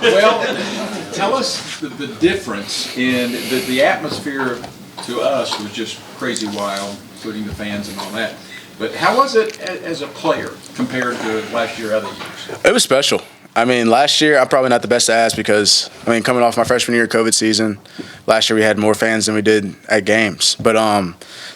Well, tell us the difference in the atmosphere to us was just crazy wild, including the fans and all that. But how was it as a player compared to last year, other years? It was special. I mean, last year, I'm probably not the best to ask because, I mean, coming off my freshman year COVID season, last year we had more fans than we did at games. But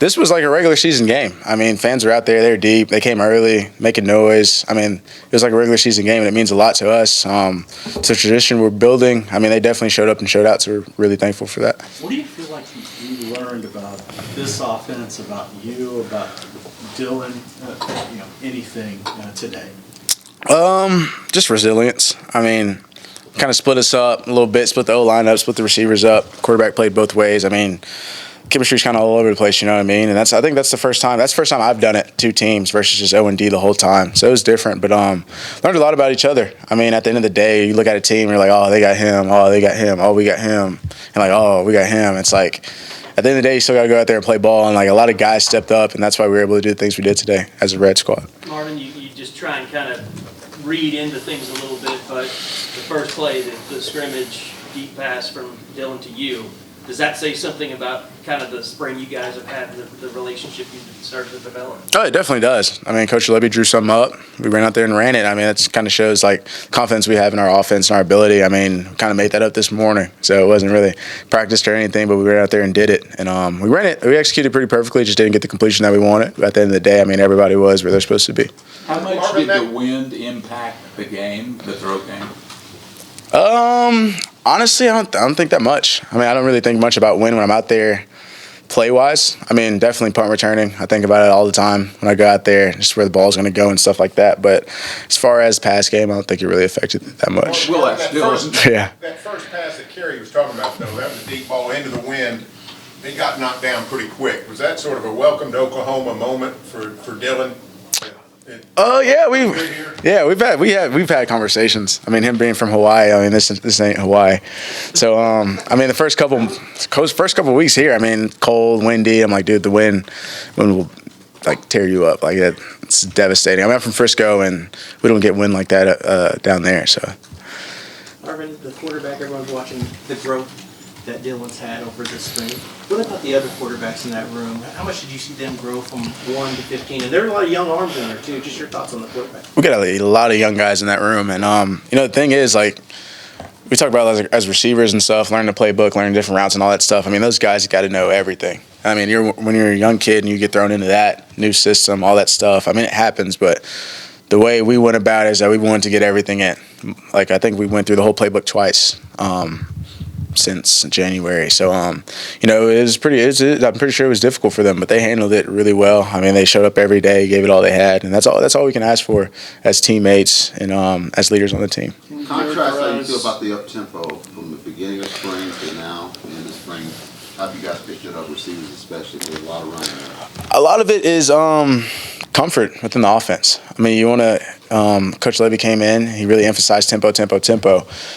this was like a regular season game. I mean, fans were out there. They were deep. They came early, making noise. I mean, it was like a regular season game, and it means a lot to us. It's a tradition we're building. I mean, they definitely showed up and showed out, so we're really thankful for that. What do you feel like you learned about this offense, about you, about Dylan, anything today? Just resilience. I mean, kind of split us up a little bit, split the O-line up, split the receivers up. Quarterback played both ways. I mean, chemistry's kind of all over the place, you know what I mean? And I think that's the first time. That's the first time I've done it, two teams versus just O&D the whole time. So it was different, but learned a lot about each other. I mean, at the end of the day, you look at a team, you're like, oh, they got him. Oh, they got him. Oh, we got him. And like, oh, we got him. It's like, at the end of the day, you still got to go out there and play ball. And like a lot of guys stepped up, and that's why we were able to do the things we did today as a Red squad. Marvin, you just try and kind of read into things a little bit, but the first play, the scrimmage deep pass from Dylan to you, does that say something about kind of the spring you guys have had, the relationship you've started to develop? Oh, it definitely does. I mean, Coach Levy drew something up. We ran out there and ran it. I mean, that kind of shows like confidence we have in our offense and our ability. I mean, kind of made that up this morning, so it wasn't really practiced or anything, but we ran out there and did it. And we ran it. We executed pretty perfectly. Just didn't get the completion that we wanted. But at the end of the day, I mean, everybody was where they're supposed to be. How much did the wind impact the game, the throw game? Honestly, I don't think that much. I mean, I don't really think much about wind when I'm out there play-wise. I mean, definitely punt returning. I think about it all the time when I go out there, just where the ball's going to go and stuff like that. But as far as pass game, I don't think it really affected it that much. Well, that first pass that Kerry was talking about, though, that was a deep ball into the wind. It got knocked down pretty quick. Was that sort of a welcome to Oklahoma moment for Dylan? We've had conversations. I mean, him being from Hawaii. I mean, this ain't Hawaii. So I mean, the first couple weeks here. I mean, cold, windy. I'm like, dude, the wind will like tear you up. Like it's devastating. I mean, I'm from Frisco, and we don't get wind like that down there. So. Marvin, the quarterback, everyone's watching the growth that Dylan's had over this spring. What about the other quarterbacks in that room? How much did you see them grow from 1 to 15? And there are a lot of young arms in there, too. Just your thoughts on the quarterback. We got a lot of young guys in that room. And, the thing is, like, we talk about as receivers and stuff, learning the playbook, learning different routes and all that stuff. I mean, those guys got to know everything. I mean, when you're a young kid and you get thrown into that new system, all that stuff, I mean, it happens, but the way we went about it is that we wanted to get everything in. Like, I think we went through the whole playbook twice. Since January, so it was I'm pretty sure it was difficult for them, but they handled it really well. I mean, they showed up every day, gave it all they had, and that's all we can ask for as teammates and as leaders on the team. Contrast how you feel about the up tempo from the beginning of spring to now in the spring. How have you guys picked it up, receivers especially? There's a lot of running. A lot of it is comfort within the offense. I mean, you want to. Coach Levy came in. He really emphasized tempo, and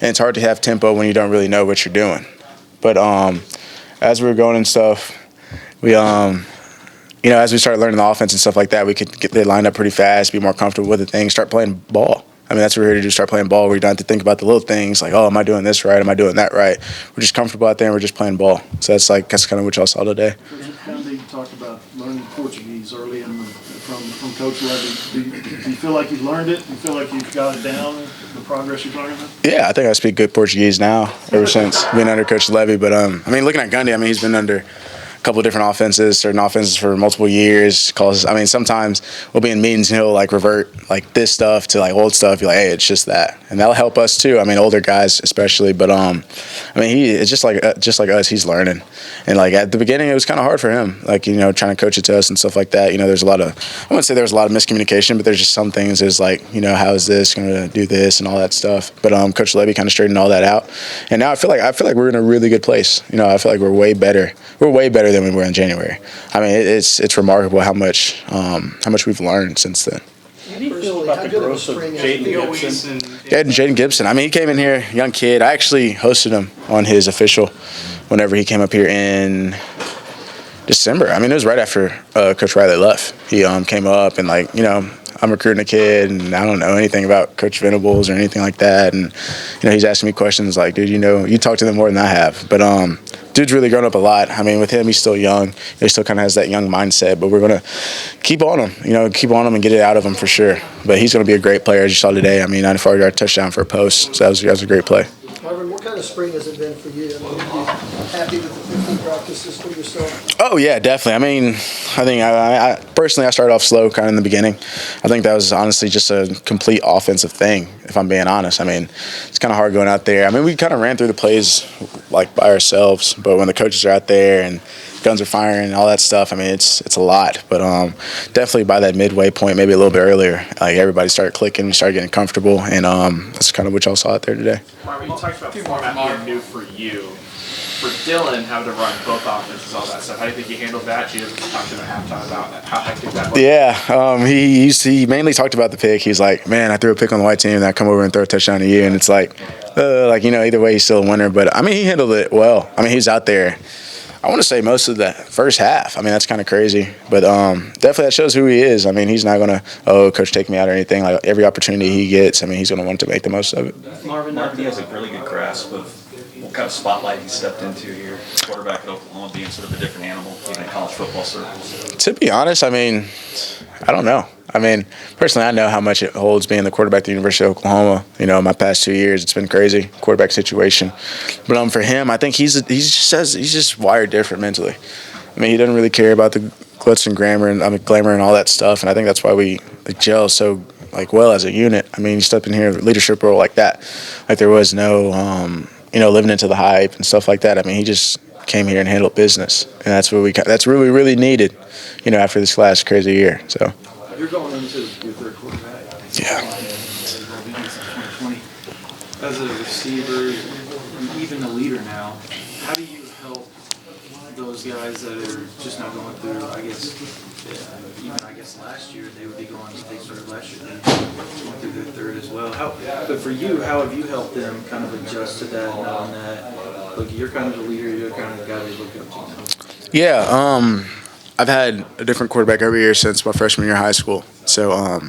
it's hard to have tempo when you don't really know what you're doing. But as we were going and stuff, we as we started learning the offense and stuff like that, we could get they lined up pretty fast, be more comfortable with the thing, start playing ball. I mean, that's what we're here to do, start playing ball where you don't have to think about the little things like, oh, am I doing this right? Am I doing that right? We're just comfortable out there and we're just playing ball. So that's kind of what y'all saw today. You talked about learning Portuguese early from Coach Levy. Do you feel like you've learned it? Do you feel like you've got it down, the progress you're talking about? Yeah, I think I speak good Portuguese now ever since being under Coach Levy. But, I mean, looking at Gundy, I mean, he's been under a couple of different offenses, certain offenses for multiple years. I mean, sometimes we'll be in meetings and he'll like revert like this stuff to like old stuff. You're like, hey, it's just that, and that'll help us too. I mean, older guys especially. But I mean, it's just like us. He's learning, and like at the beginning, it was kind of hard for him. Like trying to coach it to us and stuff like that. There's a lot of I wouldn't say there was a lot of miscommunication, but there's just some things is like how is this going to do this and all that stuff. But Coach Levy kind of straightened all that out, and now I feel like we're in a really good place. I feel like we're way better. We're way better than we were in January. I mean, it's remarkable how much we've learned since then. How do you feel about the growth of Jaden Gibson? Yeah, Jaden Gibson. I mean, he came in here, young kid. I actually hosted him on his official whenever he came up here in December. I mean, it was right after Coach Riley left. He came up and I'm recruiting a kid, and I don't know anything about Coach Venables or anything like that. And he's asking me questions like, dude, you talk to them more than I have. But dude's really grown up a lot. I mean, with him, he's still young. He still kind of has that young mindset. But we're gonna keep on him, keep on him and get it out of him for sure. But he's gonna be a great player, as you saw today. I mean, 94-yard touchdown for a post. So that was a great play. Marvin, what kind of spring has it been for you? I mean, are you happy with the 15 practices for yourself? Oh, yeah, definitely. I mean, I think I personally, I started off slow kind of in the beginning. I think that was honestly just a complete offensive thing, if I'm being honest. I mean, it's kind of hard going out there. I mean, we kind of ran through the plays like by ourselves, but when the coaches are out there and guns are firing and all that stuff, I mean, it's a lot. But definitely by that midway point, maybe a little bit earlier, like everybody started clicking, we started getting comfortable, and that's kind of what y'all saw out there today. Marvin, you talked about format being new for you. For Dylan, having to run both offenses, all that stuff, how do you think he handled that? You talked to him at halftime about how hectic that was. Yeah, he mainly talked about the pick. He's like, man, I threw a pick on the white team, and I come over and throw a touchdown to you, and it's like, either way, he's still a winner. But I mean, he handled it well. I mean, he's out there. I want to say most of the first half. I mean, that's kind of crazy. But definitely that shows who he is. I mean, he's not going to, coach, take me out or anything. Like, every opportunity he gets, I mean, he's going to want to make the most of it. Marvin has a really good grasp of what kind of spotlight he stepped into here. Quarterback at Oklahoma being sort of a different animal, even in college football circles. To be honest, I mean, I don't know. I mean, personally, I know how much it holds being the quarterback at the University of Oklahoma. My past 2 years, it's been crazy, quarterback situation. But for him, I think he's just wired different mentally. I mean, he doesn't really care about the glitz and glamour and all that stuff. And I think that's why we gel so well as a unit. I mean, you step in here, leadership role like that, like there was no, living into the hype and stuff like that. I mean, he just came here and handled business, and that's what we really needed, after this last crazy year. So. You're going into your third quarterback. Yeah. As a receiver, even a leader now, how do you help those guys that are just now going through, I guess last year they would be going, they started last year, then going through their third as well. But for you, how have you helped them kind of adjust to that, knowing that, look, you're kind of the leader, you're kind of the guy they look up to now? Yeah, I've had a different quarterback every year since my freshman year of high school. So,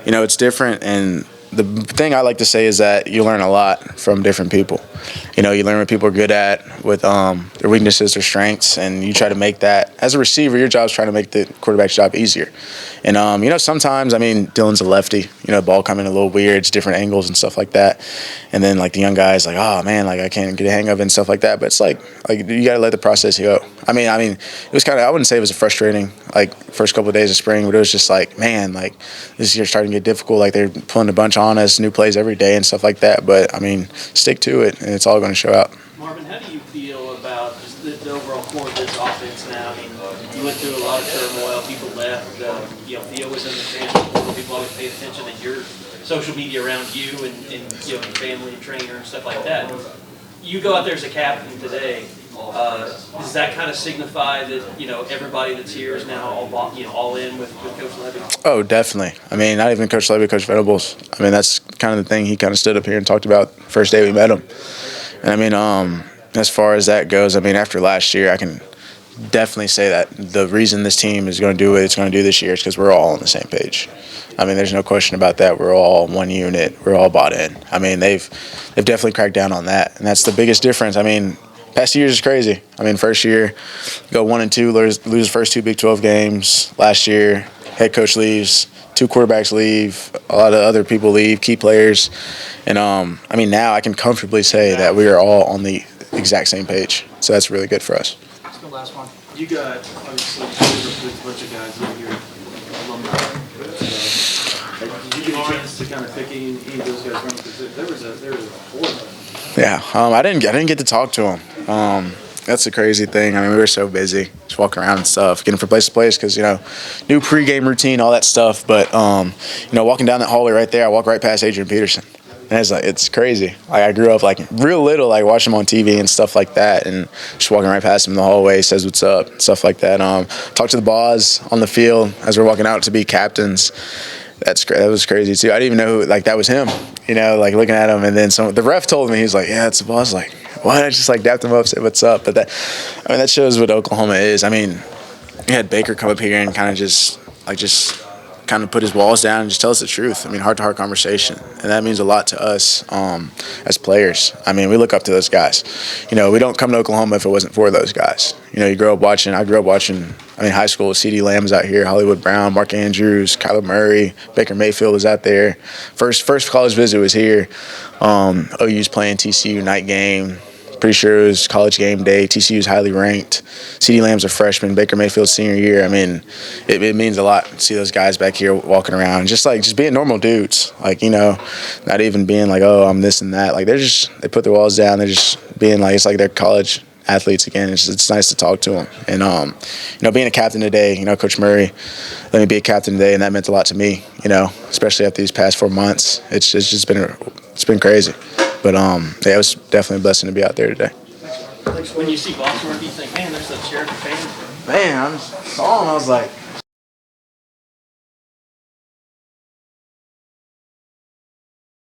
it's different. And the thing I like to say is that you learn a lot from different people. You learn what people are good at, with their weaknesses, their strengths, and you try to make that. As a receiver, your job is trying to make the quarterback's job easier. And, sometimes, Dylan's a lefty. Ball coming a little weird, it's different angles and stuff like that. And then, the young guy's like, oh, man, I can't get a hang of it and stuff like that. But it's like you got to let the process go. I mean, it was kind of, I wouldn't say it was a frustrating, first couple of days of spring, but it was just man, this year's starting to get difficult. They're pulling a bunch on us, new plays every day and stuff like that. But, stick to it, and it's all going to show out. Marvin, how do you feel about just the overall core of this offense now? You went through a lot of turmoil. People left. Theo was in the transfer portal. People always pay attention to your social media around you and your family and trainer and stuff like that. You go out there as a captain today. Does that kind of signify that everybody that's here is now all in with Coach Levy? Oh, definitely. Not even Coach Levy, Coach Venables. That's kind of the thing he kind of stood up here and talked about the first day we met him. And as far as that goes, after last year, I can definitely say that the reason this team is going to do what it's going to do this year is because we're all on the same page. There's no question about that. We're all one unit. We're all bought in. They've definitely cracked down on that, and that's the biggest difference. Past years is crazy. First year, go 1-2, lose the first 2 Big 12 games. Last year, head coach leaves, 2 quarterbacks leave, a lot of other people leave, key players. And, now I can comfortably say that we are all on the exact same page. So that's really good for us. Let's go last one. You got, obviously, a bunch of guys in here, alumni. Did you get a chance to kind of pick any of those guys from? Because there was a 4 of them. Yeah, I didn't get to talk to him. That's the crazy thing. We were so busy, just walking around and stuff, getting from place to place because, new pregame routine, all that stuff. But, walking down that hallway right there, I walk right past Adrian Peterson. And it's crazy. I grew up real little, watching him on TV and stuff like that, and just walking right past him in the hallway, says what's up, stuff like that. Talked to the boss on the field as we're walking out to be captains. That was crazy too. I didn't even know that was him. Looking at him, and then the ref told me, he's like, yeah, it's the boss. What? I just dapped him up, said what's up. But that shows what Oklahoma is. You had Baker come up here and kind of just kind of put his walls down and just tell us the truth. I mean, heart-to-heart conversation, and that means a lot to us as players. I mean, we look up to those guys. You know, we don't come to Oklahoma if it wasn't for those guys. You know, I grew up watching, I mean, high school, C.D. Lamb was out here, Hollywood Brown, Mark Andrews, Kyler Murray, Baker Mayfield was out there. First college visit was here. OU's playing TCU night game. Pretty sure it was college game day. TCU's highly ranked. C.D. Lamb's a freshman. Baker Mayfield's senior year. I mean, it means a lot to see those guys back here walking around, just being normal dudes. Like, you know, not even being like, oh, I'm this and that. Like, they put their walls down. They're just being like, it's like they're college athletes again. It's nice to talk to them. And, you know, being a captain today, you know, Coach Murray let me be a captain today, and that meant a lot to me, you know, especially after these past 4 months. It's just been crazy. But yeah, it was definitely a blessing to be out there today. When you see Baltimore, do you think, man, there's that Sheriff fans? Man, I saw him. I was like,